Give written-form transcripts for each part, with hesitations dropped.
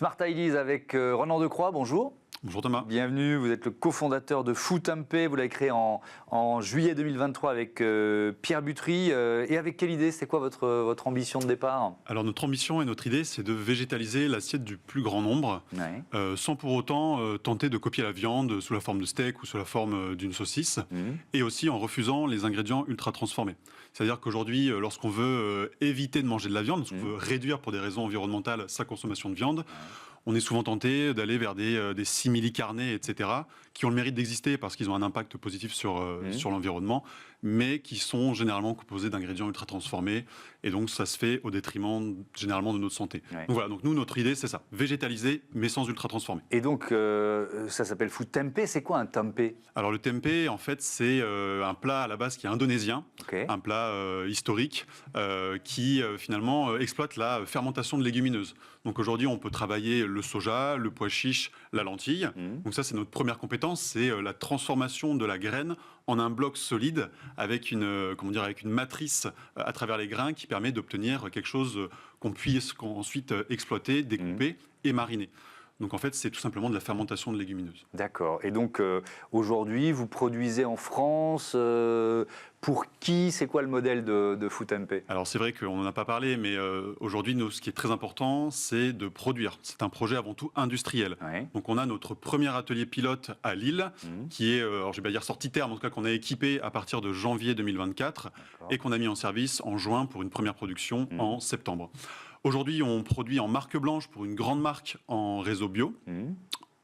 Smart Ideas avec Ronan Decroix, bonjour. Bonjour Thomas. Bienvenue, vous êtes le cofondateur de Footempé, vous l'avez créé en juillet 2023 avec Pierre Butry. Et avec quelle idée? C'est quoi votre ambition de départ? Alors notre ambition et notre idée, c'est de végétaliser l'assiette du plus grand nombre, sans pour autant tenter de copier la viande sous la forme de steak ou sous la forme d'une saucisse, et aussi en refusant les ingrédients ultra transformés. C'est-à-dire qu'aujourd'hui, lorsqu'on veut éviter de manger de la viande, lorsqu'on veut réduire pour des raisons environnementales sa consommation de viande, on est souvent tenté d'aller vers des simili-carnés, etc., qui ont le mérite d'exister parce qu'ils ont un impact positif sur l'environnement, mais qui sont généralement composés d'ingrédients ultra transformés, et donc ça se fait au détriment généralement de notre santé. Donc voilà, donc nous, notre idée, c'est ça, végétaliser, mais sans ultra transformer. Et donc, ça s'appelle Footempé, c'est quoi un tempeh? Alors le tempeh, en fait, c'est un plat à la base qui est indonésien, un plat historique, qui finalement exploite la fermentation de légumineuses. Donc aujourd'hui, on peut travailler le soja, le pois chiche, la lentille. Donc ça, c'est notre première compétence, c'est la transformation de la graine en un bloc solide avec une matrice à travers les grains qui permet d'obtenir quelque chose qu'on puisse ensuite exploiter, découper et mariner. Donc en fait, c'est tout simplement de la fermentation de légumineuses. D'accord. Et donc aujourd'hui, vous produisez en France. Pour qui? C'est quoi le modèle de Footempé? Alors c'est vrai qu'on n'en a pas parlé, mais aujourd'hui, ce qui est très important, c'est de produire. C'est un projet avant tout industriel. Donc on a notre premier atelier pilote à Lille, qui est, alors je vais pas dire sorti terme, en tout cas qu'on a équipé à partir de janvier 2024 et qu'on a mis en service en juin pour une première production en septembre. Aujourd'hui, on produit en marque blanche pour une grande marque en réseau bio.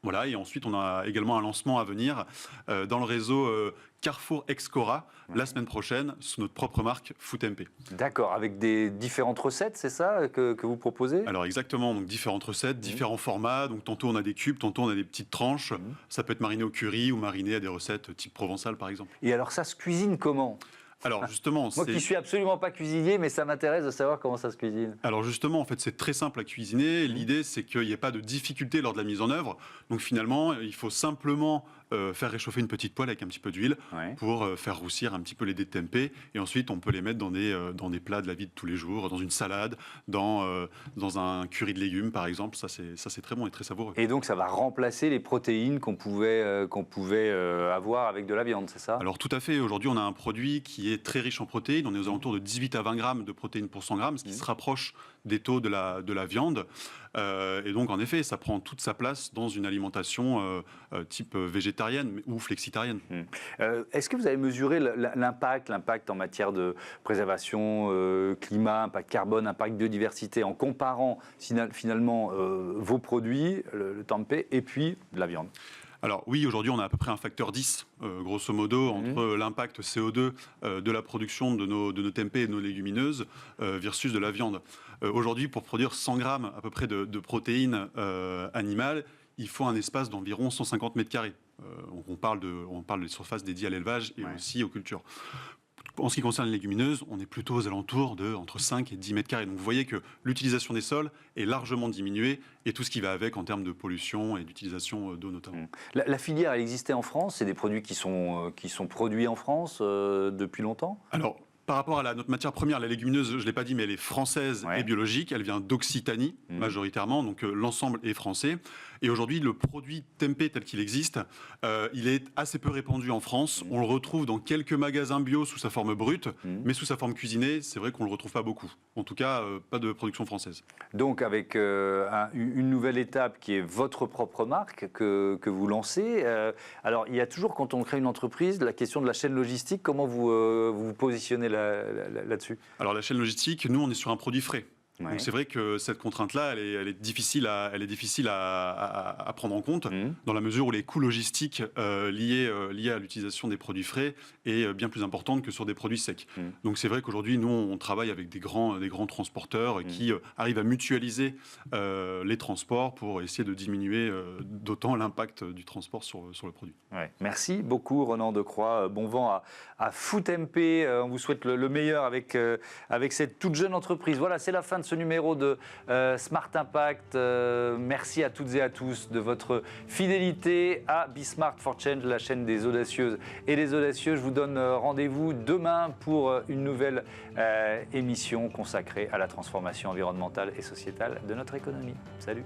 Voilà, et ensuite, on a également un lancement à venir dans le réseau Carrefour Excora la semaine prochaine sous notre propre marque Footempé. D'accord, avec des différentes recettes, c'est ça que vous proposez? Alors exactement, donc différentes recettes, différents formats. Donc tantôt on a des cubes, tantôt on a des petites tranches. Ça peut être mariné au curry ou mariné à des recettes type provençal par exemple. Et alors ça se cuisine comment? Alors justement, moi qui suis absolument pas cuisinier, mais ça m'intéresse de savoir comment ça se cuisine. Alors justement, en fait, c'est très simple à cuisiner. L'idée, c'est qu'il n'y ait pas de difficulté lors de la mise en œuvre. Donc finalement, il faut simplement faire réchauffer une petite poêle avec un petit peu d'huile pour faire roussir un petit peu les dés de tempeh. Et ensuite, on peut les mettre dans des plats de la vie de tous les jours, dans une salade, dans un curry de légumes, par exemple. Ça, c'est très bon et très savoureux. Et donc, ça va remplacer les protéines qu'on pouvait avoir avec de la viande, c'est ça? Alors tout à fait. Aujourd'hui, on a un produit qui est très riche en protéines. On est aux alentours de 18 à 20 grammes de protéines pour 100 grammes, ce qui se rapproche des taux de la viande. Et donc, en effet, ça prend toute sa place dans une alimentation type végétarienne ou flexitarienne. Est-ce que vous avez mesuré l'impact en matière de préservation, climat, impact carbone, impact biodiversité, en comparant finalement vos produits, le tempeh, et puis de la viande? Alors oui, aujourd'hui, on a à peu près un facteur 10, grosso modo, entre l'impact CO2 de la production de nos tempeh et de nos légumineuses versus de la viande. Aujourd'hui, pour produire 100 grammes à peu près de protéines animales, il faut un espace d'environ 150 mètres carrés. On parle des surfaces dédiées à l'élevage et aussi aux cultures. En ce qui concerne les légumineuses, on est plutôt aux alentours de entre 5 et 10 mètres carrés. Donc vous voyez que l'utilisation des sols est largement diminuée et tout ce qui va avec en termes de pollution et d'utilisation d'eau notamment. La filière, elle existait en France? C'est des produits qui sont produits en France depuis longtemps? Alors, par rapport à notre matière première, la légumineuse, je ne l'ai pas dit, mais elle est française et biologique. Elle vient d'Occitanie, majoritairement, donc l'ensemble est français. Et aujourd'hui, le produit tempeh tel qu'il existe, il est assez peu répandu en France. On le retrouve dans quelques magasins bio sous sa forme brute, mais sous sa forme cuisinée, c'est vrai qu'on ne le retrouve pas beaucoup. En tout cas, pas de production française. Donc, avec une nouvelle étape qui est votre propre marque que vous lancez. Alors, il y a toujours, quand on crée une entreprise, la question de la chaîne logistique. Comment vous positionnez là-dessus? Alors la chaîne logistique, nous on est sur un produit frais. Donc c'est vrai que cette contrainte-là, elle est difficile à prendre en compte, dans la mesure où les coûts logistiques liés à l'utilisation des produits frais est bien plus importante que sur des produits secs. Donc c'est vrai qu'aujourd'hui, nous, on travaille avec des grands transporteurs qui arrivent à mutualiser les transports pour essayer de diminuer d'autant l'impact du transport sur le produit. Merci beaucoup, Ronan Decroix. Bon vent à Footempé. On vous souhaite le meilleur avec cette toute jeune entreprise. Voilà, c'est la fin de ce numéro de Smart Impact. Merci à toutes et à tous de votre fidélité à Be Smart for Change, la chaîne des audacieuses et des audacieux. Je vous donne rendez-vous demain pour une nouvelle émission consacrée à la transformation environnementale et sociétale de notre économie. Salut!